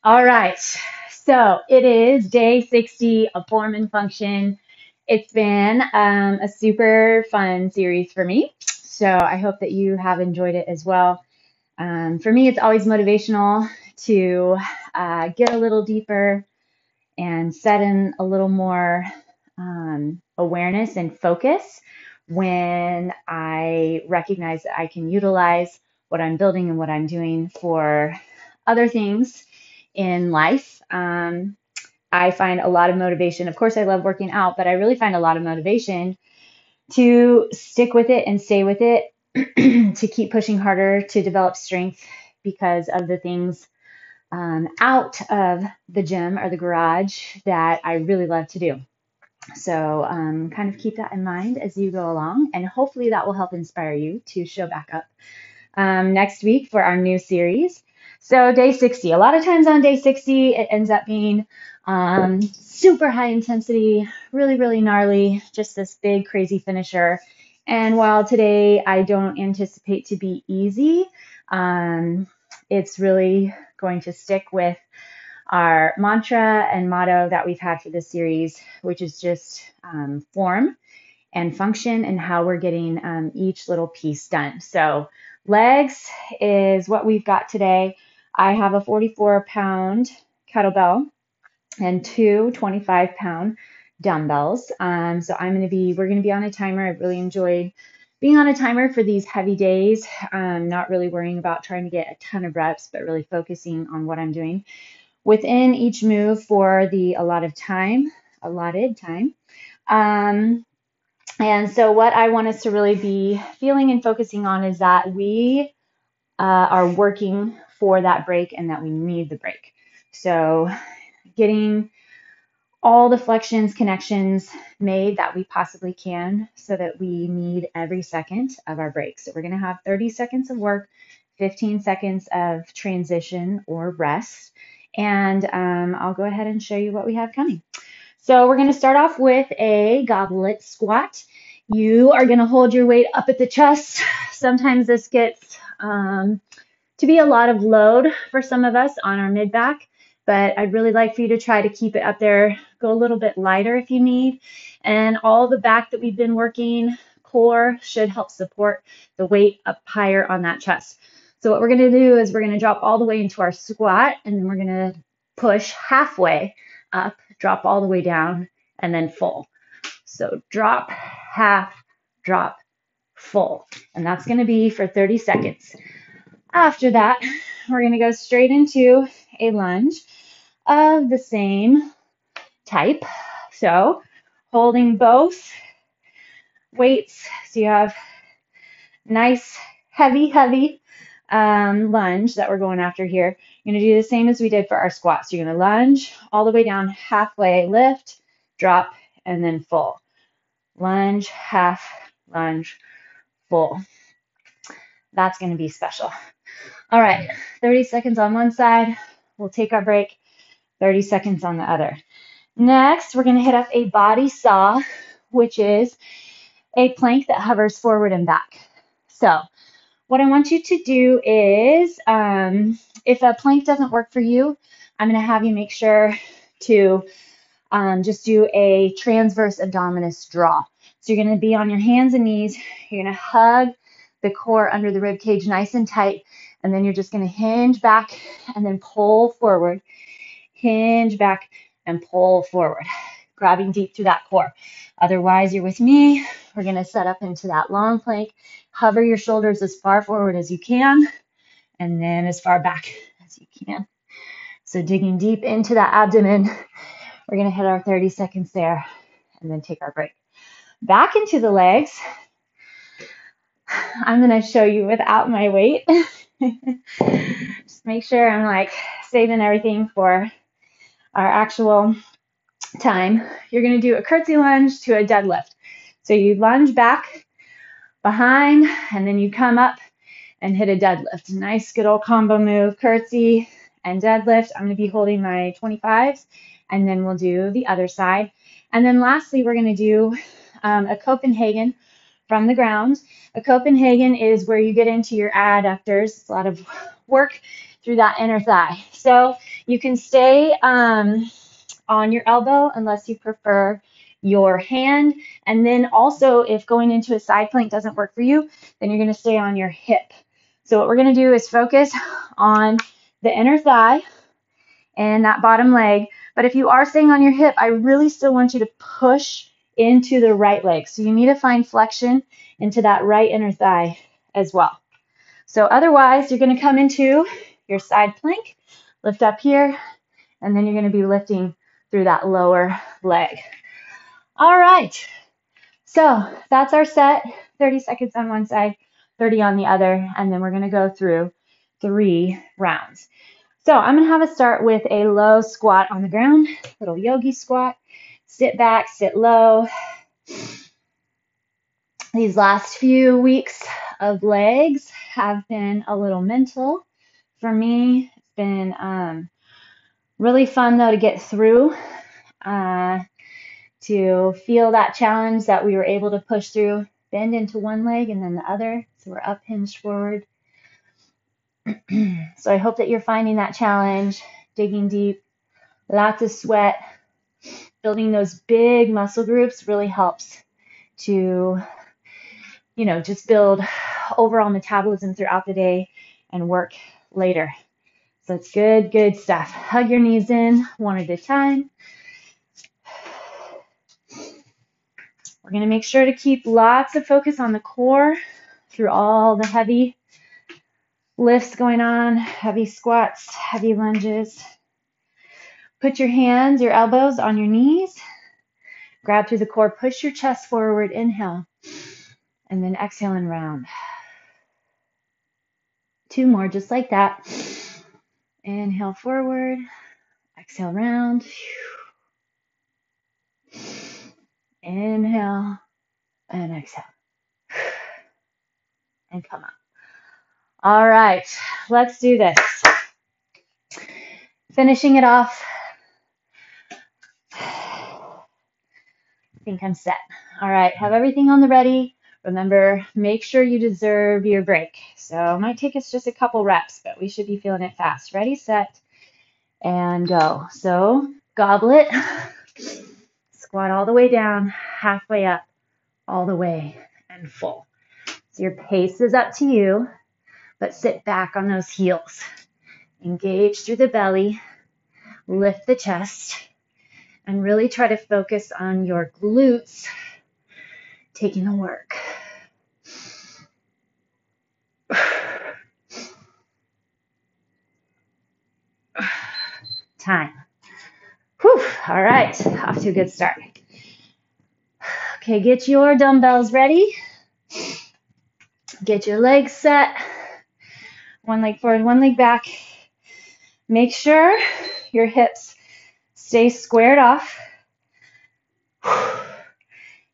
All right. So it is day 60 of Form and Function. It's been a super fun series for me. So I hope that you have enjoyed it as well. For me, it's always motivational to get a little deeper and set in a little more awareness and focus when I recognize that I can utilize what I'm building and what I'm doing for other things in life. I find a lot of motivation. Of course, I love working out, but I really find a lot of motivation to stick with it and stay with it, to keep pushing harder, to develop strength because of the things out of the gym or the garage that I really love to do. So kind of keep that in mind as you go along, and hopefully that will help inspire you to show back up next week for our new series. So day 60, a lot of times on day 60, it ends up being super high intensity, really, really gnarly, just this big, crazy finisher. And while today I don't anticipate to be easy, it's really going to stick with our mantra and motto that we've had for this series, which is just form and function and how we're getting each little piece done. So legs is what we've got today. I have a 44-pound kettlebell and two 25-pound dumbbells. So we're going to be on a timer. I've really enjoyed being on a timer for these heavy days, not really worrying about trying to get a ton of reps, but really focusing on what I'm doing within each move for the allotted time. And so what I want us to really be feeling and focusing on is that we are working for that break and that we need the break. So getting all the flexions, connections made that we possibly can so that we need every second of our break. So we're going to have 30 seconds of work, 15 seconds of transition or rest. And I'll go ahead and show you what we have coming. So we're going to start off with a goblet squat. You are going to hold your weight up at the chest. Sometimes this gets to be a lot of load for some of us on our mid back, but I'd really like for you to try to keep it up there. Go a little bit lighter if you need. And all the back that we've been working, core, should help support the weight up higher on that chest. So what we're going to do is we're going to drop all the way into our squat, and then we're going to push halfway up, drop all the way down, and then full. So drop, half, drop, full. And that's going to be for 30 seconds. After that, we're going to go straight into a lunge of the same type. So holding both weights. So you have nice, heavy lunge that we're going after here. You're going to do the same as we did for our squats. You're going to lunge all the way down, halfway, lift, drop, and then full. Lunge, half, lunge, full. That's going to be special. All right, 30 seconds on one side. We'll take our break. 30 seconds on the other. Next, we're going to hit up a body saw, which is a plank that hovers forward and back. So what I want you to do is, if a plank doesn't work for you, I'm going to have you make sure to just do a transverse abdominis draw. So you're going to be on your hands and knees. You're going to hug the core under the rib cage nice and tight, and then you're just going to hinge back and then pull forward. Hinge back and pull forward, grabbing deep through that core. Otherwise, you're with me. We're going to set up into that long plank. Hover your shoulders as far forward as you can, and then as far back as you can. So digging deep into that abdomen. We're going to hit our 30 seconds there, and then take our break. Back into the legs. I'm going to show you without my weight. Just make sure I'm like saving everything for our actual time. You're going to do a curtsy lunge to a deadlift. So you lunge back, behind, and then you come up and hit a deadlift. Nice, good old combo move, curtsy and deadlift. I'm going to be holding my 25s, and then we'll do the other side. And then lastly, we're going to do a Copenhagen from the ground. A Copenhagen is where you get into your adductors. It's a lot of work through that inner thigh. So You can stay on your elbow unless you prefer your hand. And then also, if going into a side plank doesn't work for you, then you're going to stay on your hip. So what we're going to do is focus on the inner thigh and that bottom leg. But if you are staying on your hip, I really still want you to push into the right leg. So you need to find flexion into that right inner thigh as well. So otherwise, you're going to come into your side plank, lift up here, and then you're going to be lifting through that lower leg. All right. So that's our set. 30 seconds on one side, 30 on the other, and then we're going to go through 3 rounds. So I'm going to have us start with a low squat on the ground, little yogi squat. Sit back, sit low. These last few weeks of legs have been a little mental for me. It's been really fun, though, to get through, to feel that challenge that we were able to push through, bend into one leg and then the other. So we're up hinged forward. So I hope that you're finding that challenge, digging deep, lots of sweat. Building those big muscle groups really helps to, just build overall metabolism throughout the day and work later. So it's good stuff. Hug your knees in one at a time. We're going to make sure to keep lots of focus on the core through all the heavy lifts going on, heavy squats, heavy lunges. Put your hands, your elbows on your knees. Grab through the core, push your chest forward, inhale, and then exhale and round. 2 more, just like that. Inhale forward, exhale round. Inhale and exhale. And come up. All right, let's do this. Finishing it off. I think I'm set. All right, have everything on the ready. Remember, make sure you deserve your break. So it might take us just a couple reps, but we should be feeling it fast. Ready, set, and go. So goblet, squat all the way down, halfway up, all the way, and full. So your pace is up to you, but sit back on those heels. Engage through the belly, lift the chest, and really try to focus on your glutes taking the work. Time. Whew. All right, off to a good start. Okay, get your dumbbells ready. Get your legs set. One leg forward, one leg back. Make sure your hips stay squared off.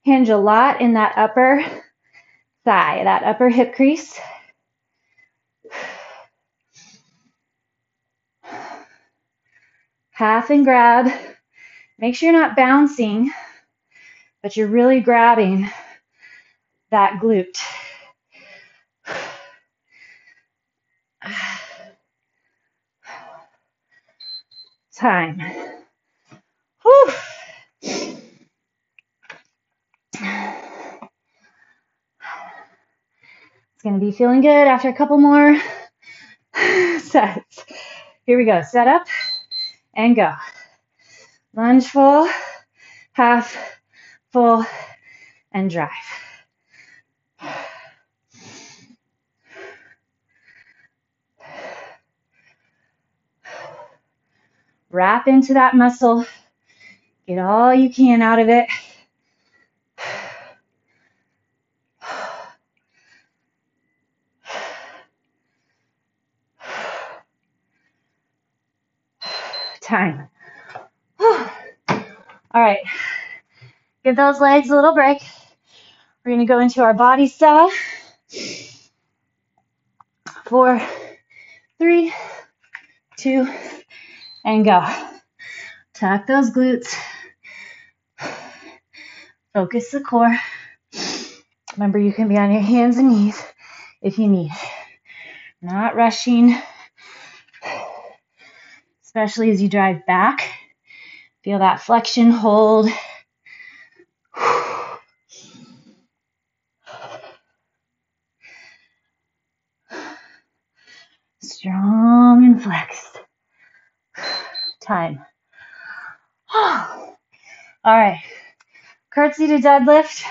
Hinge a lot in that upper thigh, that upper hip crease. Half and grab. Make sure you're not bouncing, but you're really grabbing that glute. Time. Whew. It's going to be feeling good after a couple more sets. Here we go. Set up and go. Lunge full, half, full, and drive. Wrap into that muscle. Get all you can out of it. Time. All right. Give those legs a little break. We're going to go into our body style. 4, 3, 2, and go. Tuck those glutes. Focus the core. Remember, you can be on your hands and knees if you need. Not rushing. Just especially as you drive back. Feel that flexion hold. Strong and flexed. Time. All right. Curtsy to deadlift.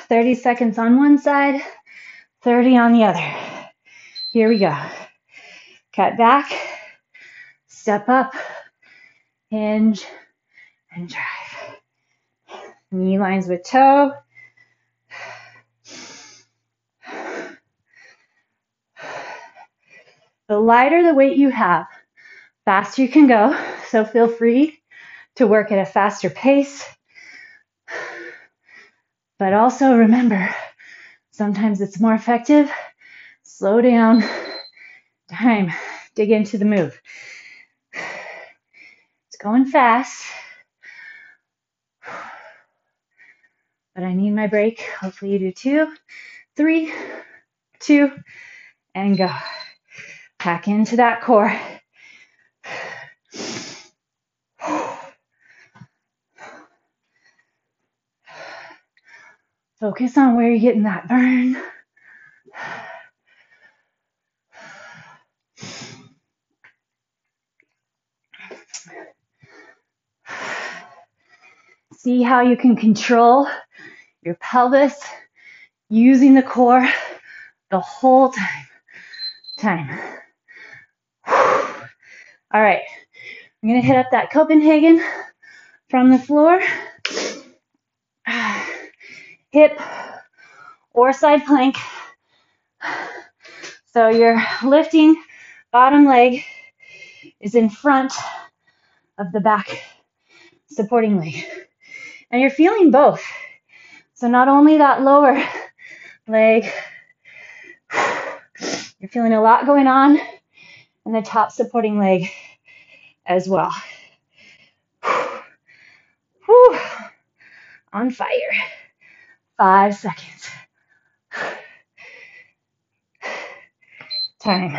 30 seconds on one side, 30 on the other. Here we go. Cut back, step up, hinge, and drive. Knee lines with toe. The lighter the weight you have, faster you can go. So feel free to work at a faster pace. But also remember, sometimes it's more effective. Slow down. Time. Dig into the move. It's going fast. But I need my break. Hopefully you do too. 3, 2, and go. Back into that core. Focus on where you're getting that burn. See how you can control your pelvis using the core the whole time. All right, I'm gonna hit up that Copenhagen from the floor. Hip or side plank. So your lifting bottom leg is in front of the back supporting leg. And you're feeling both. So not only that lower leg, you're feeling a lot going on in the top supporting leg as well. Whew. On fire. 5 seconds. Time.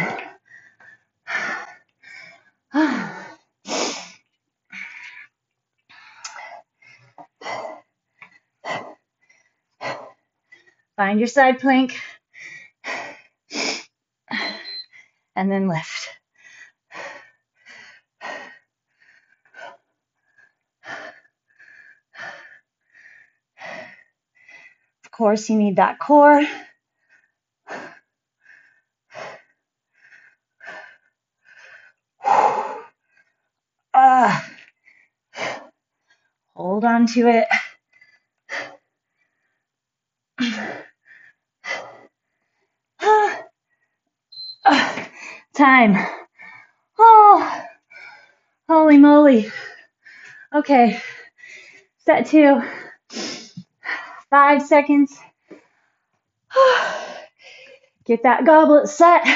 Find your side plank and then lift. Of course, you need that core. Hold on to it. Time. Oh, holy moly. Okay, set 2. 5 seconds. Get that goblet set.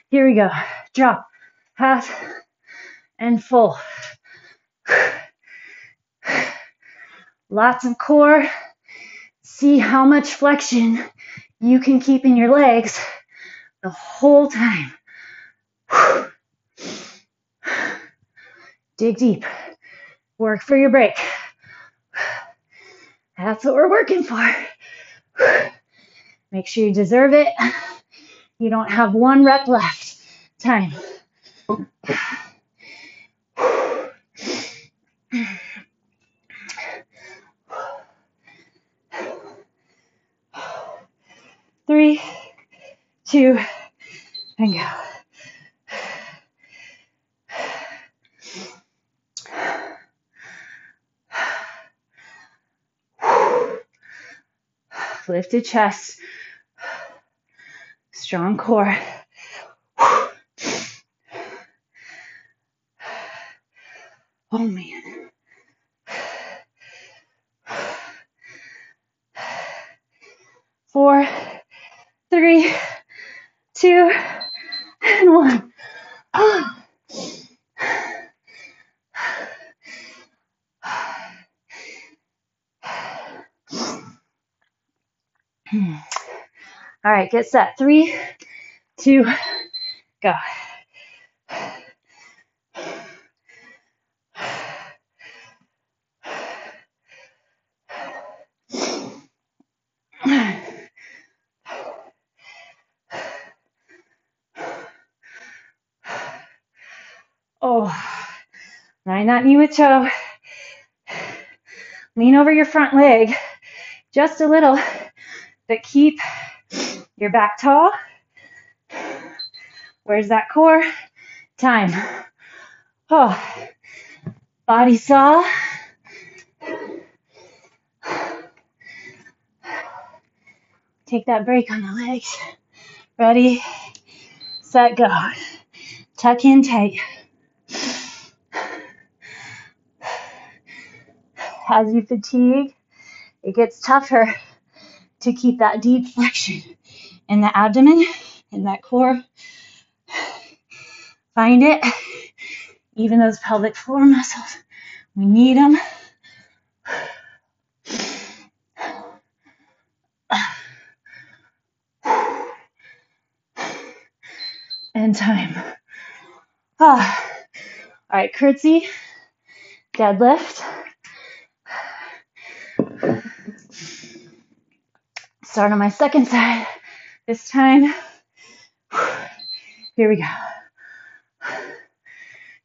Here we go. Drop, half, and full. Lots of core. See how much flexion you can keep in your legs the whole time. Dig deep. Work for your break. That's what we're working for. Make sure you deserve it. You don't have 1 rep left. Time. Three, 2, and go. Lifted chest. Strong core. Oh man. Four, 3, 2, and 1. All right, get set. 3, 2, go. Oh, line that knee with toe. Lean over your front leg just a little, but keep your back tall. Where's that core? Time. Oh, body saw. Take that break on the legs. Ready, set, go. Tuck in tight. As you fatigue, it gets tougher to keep that deep flexion in the abdomen, in that core. Find it. Even those pelvic floor muscles, we need them. And time. All right, curtsy, deadlift. Start on my second side. This time, here we go.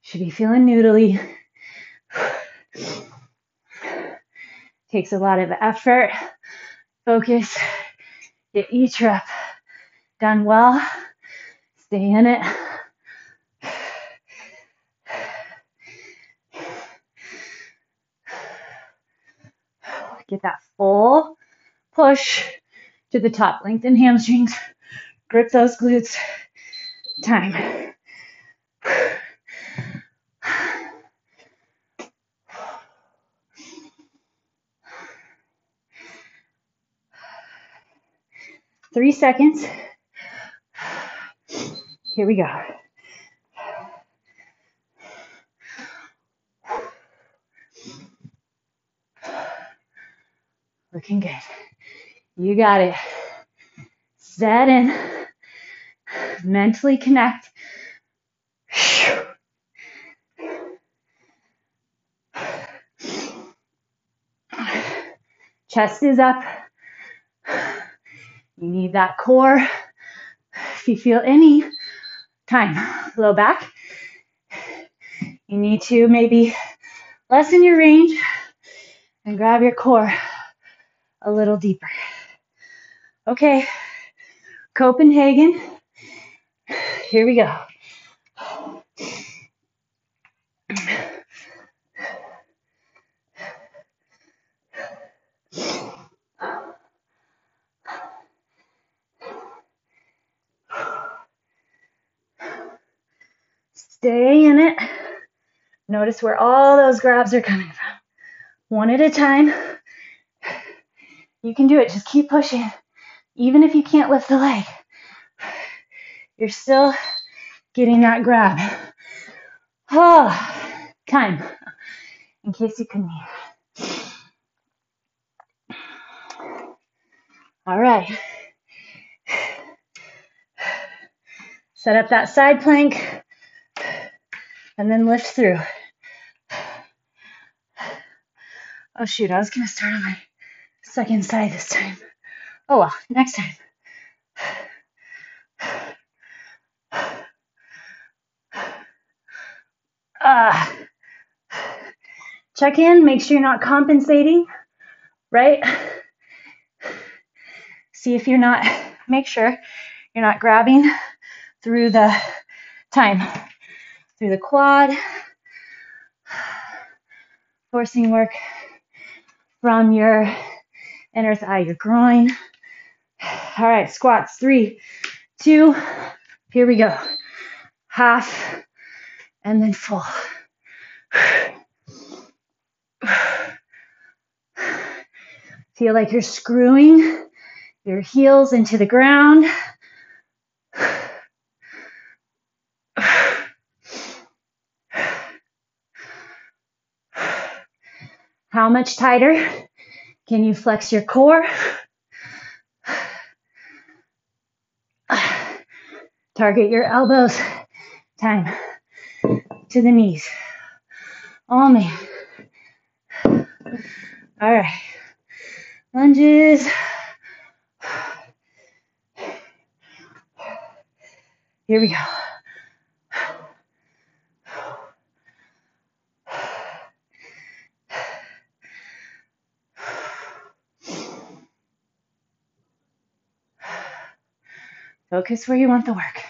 Should be feeling noodly. Takes a lot of effort, focus. Get each rep done well. Stay in it. Get that full push to the top. Lengthen hamstrings. Grip those glutes. Time. Three seconds. Here we go. Looking good. You got it. Set in. Mentally connect. Chest is up. You need that core. If you feel any time, low back, you need to maybe lessen your range and grab your core a little deeper. Okay, Copenhagen. Here we go. Stay in it. Notice where all those grabs are coming from. One at a time. You can do it. Just keep pushing. Even if you can't lift the leg, you're still getting that grab. Oh, time. In case you couldn't hear. All right. Set up that side plank and then lift through. Oh shoot, I was gonna start on my second side this time. Oh well, next time. Check in, make sure you're not compensating, right? See if you're not, make sure you're not grabbing through the time, through the quad, forcing work from your inner thigh, your groin. All right, squats, 3, 2, here we go. Half, and then full. Feel like you're screwing your heels into the ground. How much tighter can you flex your core? Target your elbows. Time. To the knees. Oh man. All right. Lunges. Here we go. Focus where you want the work.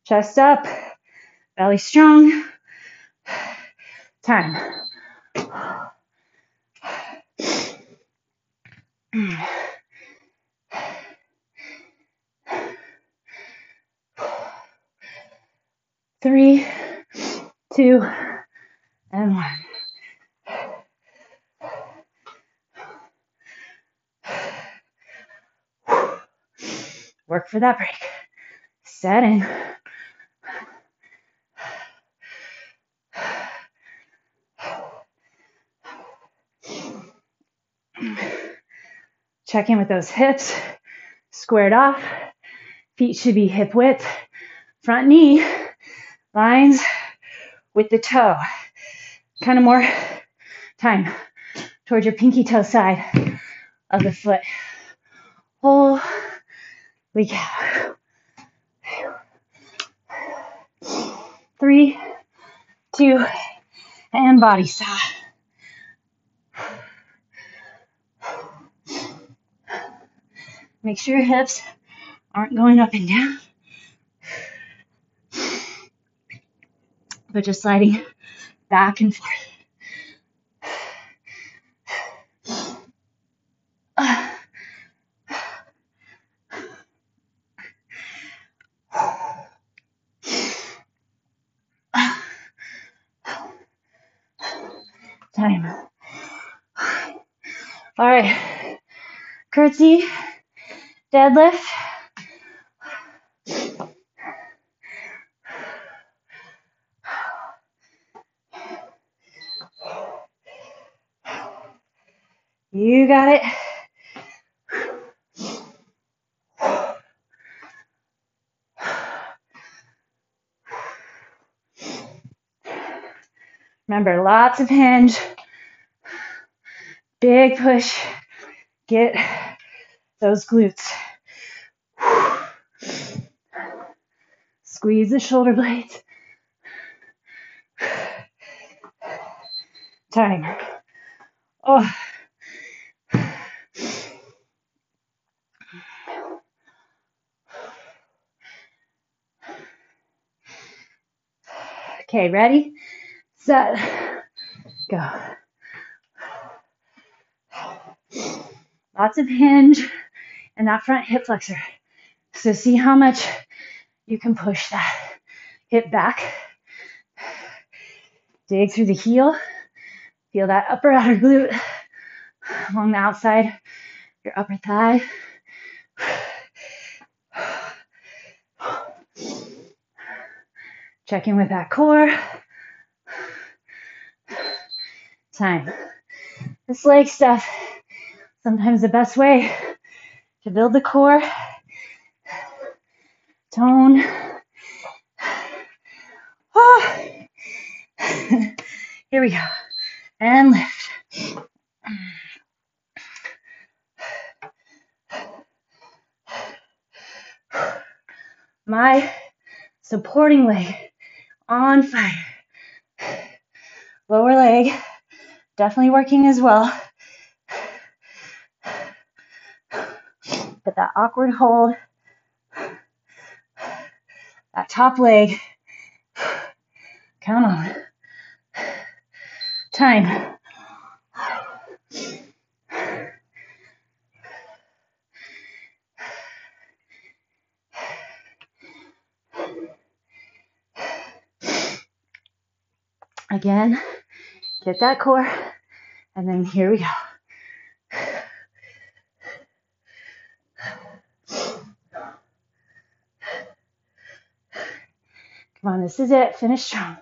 Chest up, belly strong. Time. 3, 2, and 1. Work for that break. Set in. Check in with those hips. Squared off. Feet should be hip width. Front knee lines with the toe. Kind of more time towards your pinky toe side of the foot. Holy cow. 3, 2, and body stop. Make sure your hips aren't going up and down, but just sliding back and forth. Time. All right. Curtsy, deadlift. You got it. Remember, lots of hinge. Big push. Get those glutes. Squeeze the shoulder blades. Time. Oh. Okay, ready, set, go. Lots of hinge in that front hip flexor. So see how much you can push that hip back. Dig through the heel. Feel that upper outer glute along the outside, your upper thigh. Check in with that core. Time. This leg stuff, sometimes the best way to build the core. Tone. Oh. Here we go. And lift. My supporting leg on fire. Lower leg definitely working as well. But that awkward hold, that top leg, come on. Time. Again, get that core, and then here we go. Come on, this is it. Finish strong.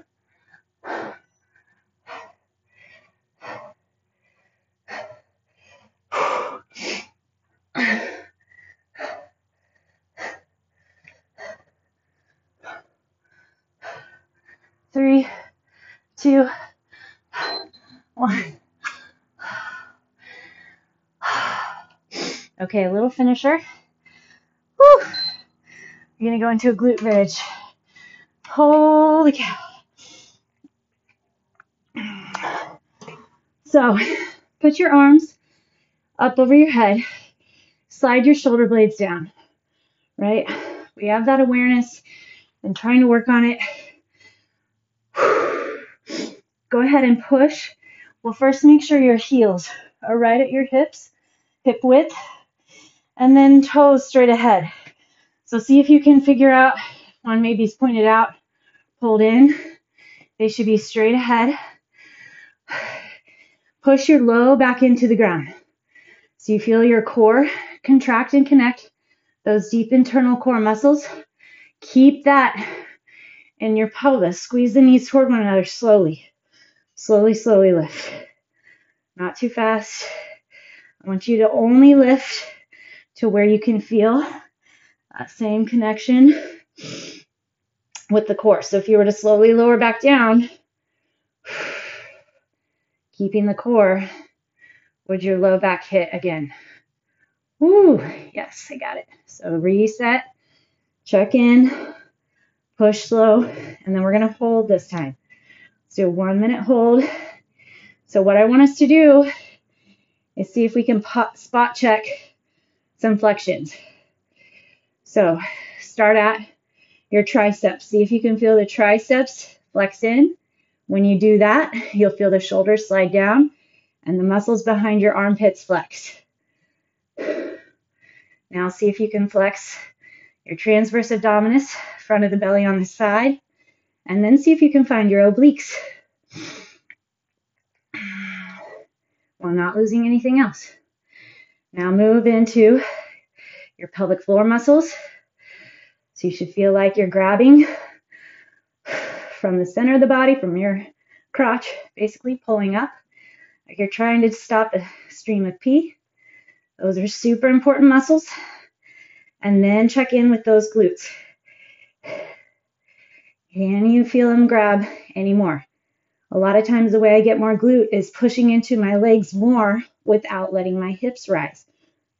2, 1. Okay, a little finisher. Whew. You're going to go into a glute bridge. Holy cow. So, put your arms up over your head. Slide your shoulder blades down, right? We have that awareness and trying to work on it. Go ahead and push. Well, first make sure your heels are right at your hips, hip width, and then toes straight ahead. So see if you can figure out, one maybe is pointed out, pulled in. They should be straight ahead. Push your low back into the ground. So you feel your core contract and connect those deep internal core muscles. Keep that in your pelvis. Squeeze the knees toward one another slowly. Slowly, slowly lift. Not too fast. I want you to only lift to where you can feel that same connection with the core. So if you were to slowly lower back down, keeping the core, would your low back hit again? Woo, yes, I got it. So reset, check in, push slow, and then we're going to hold this time. So 1 minute hold. So what I want us to do is see if we can spot check some flexions. So start at your triceps. See if you can feel the triceps flex in. When you do that, you'll feel the shoulders slide down and the muscles behind your armpits flex. Now see if you can flex your transverse abdominis, front of the belly on the side, and then see if you can find your obliques while not losing anything else. Now move into your pelvic floor muscles. So you should feel like you're grabbing from the center of the body, from your crotch, basically pulling up, like you're trying to stop a stream of pee. Those are super important muscles. And then check in with those glutes. Can you feel them grab anymore? A lot of times the way I get more glute is pushing into my legs more without letting my hips rise.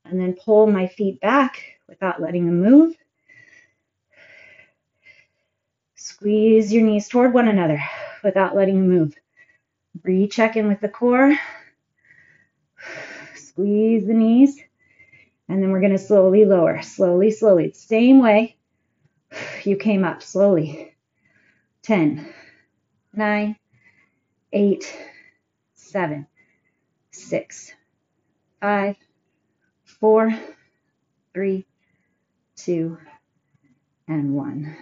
And then pull my feet back without letting them move. Squeeze your knees toward one another without letting them move. Recheck in with the core. Squeeze the knees. And then we're going to slowly lower. Slowly, slowly. Same way you came up. Slowly. 10, 9, 8, 7, 6, 5, 4, 3, 2, and 1.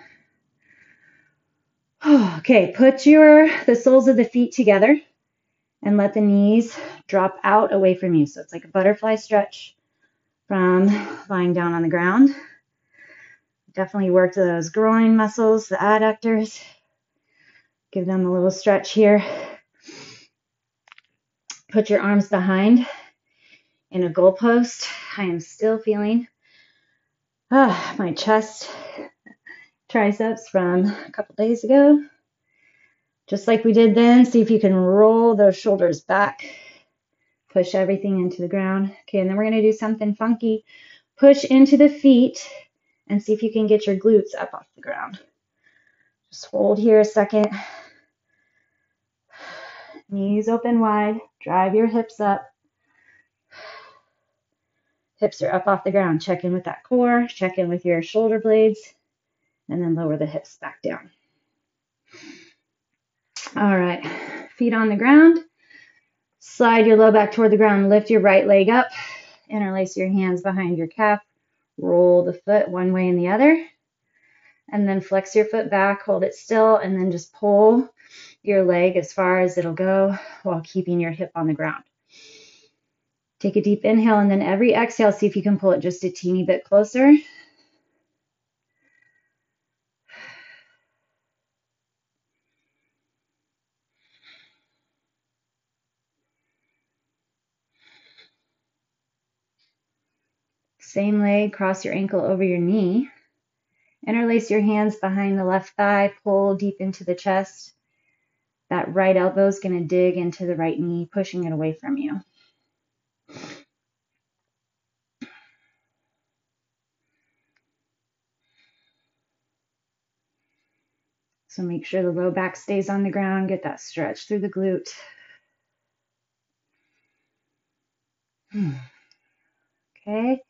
Okay, put the soles of the feet together and let the knees drop out away from you. So it's like a butterfly stretch from lying down on the ground. Definitely work those groin muscles, the adductors. Give them a little stretch here. Put your arms behind in a goalpost. I am still feeling my chest, triceps from a couple days ago. Just like we did then, see if you can roll those shoulders back. Push everything into the ground. Okay, and then we're going to do something funky. Push into the feet and see if you can get your glutes up off the ground. Just hold here a second. Knees open wide. Drive your hips up. Hips are up off the ground. Check in with that core. Check in with your shoulder blades. And then lower the hips back down. All right. Feet on the ground. Slide your low back toward the ground. Lift your right leg up. Interlace your hands behind your calf. Roll the foot one way and the other. And then flex your foot back. Hold it still. And then just pull your leg as far as it'll go while keeping your hip on the ground. Take a deep inhale, and then every exhale, see if you can pull it just a teeny bit closer. Same leg, cross your ankle over your knee. Interlace your hands behind the left thigh, pull deep into the chest. That right elbow is going to dig into the right knee, pushing it away from you. So make sure the low back stays on the ground. Get that stretch through the glute. Okay.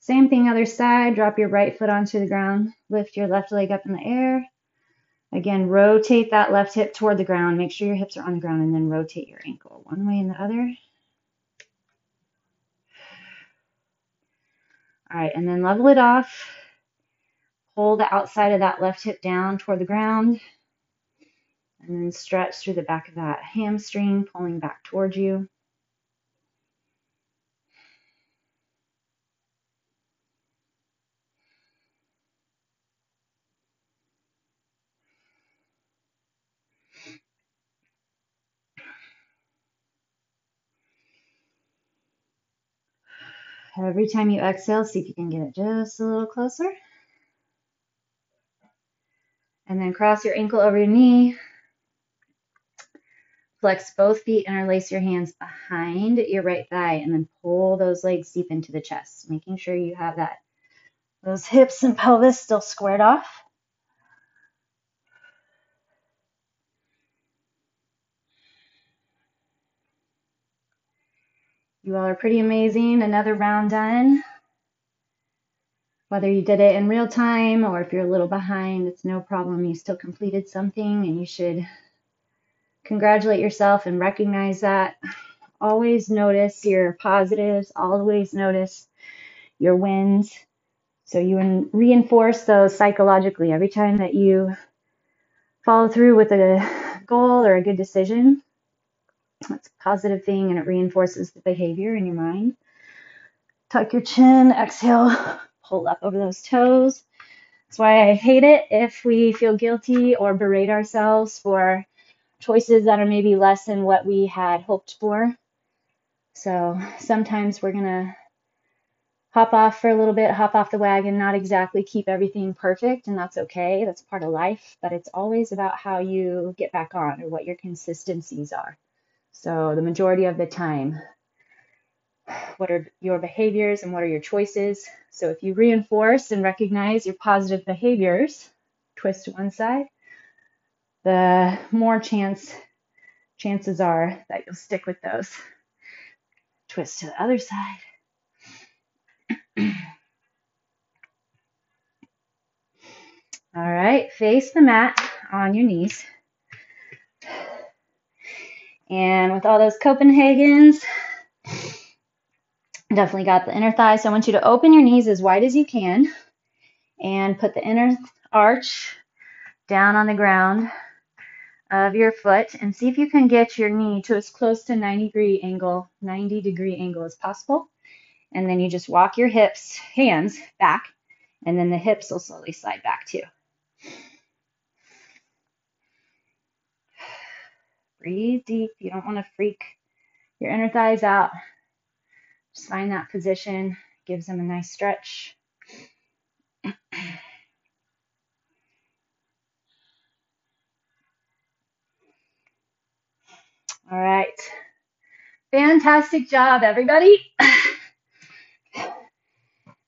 Same thing, other side. Drop your right foot onto the ground. Lift your left leg up in the air. Again, rotate that left hip toward the ground. Make sure your hips are on the ground, and then rotate your ankle one way and the other. All right, and then level it off. Pull the outside of that left hip down toward the ground, and then stretch through the back of that hamstring, pulling back towards you. Every time you exhale, see if you can get it just a little closer. And then cross your ankle over your knee. Flex both feet, interlace your hands behind your right thigh, and then pull those legs deep into the chest, making sure you have those hips and pelvis still squared off. You all are pretty amazing. Another round done. Whether you did it in real time or if you're a little behind, it's no problem. You still completed something, and you should congratulate yourself and recognize that. Always notice your positives. Always notice your wins. So you reinforce those psychologically every time that you follow through with a goal or a good decision. That's a positive thing, and it reinforces the behavior in your mind. Tuck your chin, exhale, pull up over those toes. That's why I hate it if we feel guilty or berate ourselves for choices that are maybe less than what we had hoped for. So sometimes we're going to hop off for a little bit, hop off the wagon, not exactly keep everything perfect, and that's okay. That's part of life, but it's always about how you get back on or what your consistencies are. So the majority of the time, what are your behaviors and what are your choices? So if you reinforce and recognize your positive behaviors, twist to one side, the more chances are that you'll stick with those. Twist to the other side. All right, face the mat on your knees. And with all those Copenhagens, definitely got the inner thigh. So I want you to open your knees as wide as you can and put the inner arch down on the ground of your foot, and see if you can get your knee to as close to 90-degree angle as possible. And then you just walk your hands back, and then the hips will slowly slide back too. Breathe deep. You don't want to freak your inner thighs out. Just find that position. Gives them a nice stretch. All right. Fantastic job, everybody.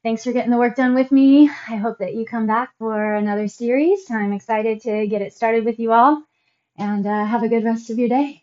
Thanks for getting the work done with me. I hope that you come back for another series. I'm excited to get it started with you all, and have a good rest of your day.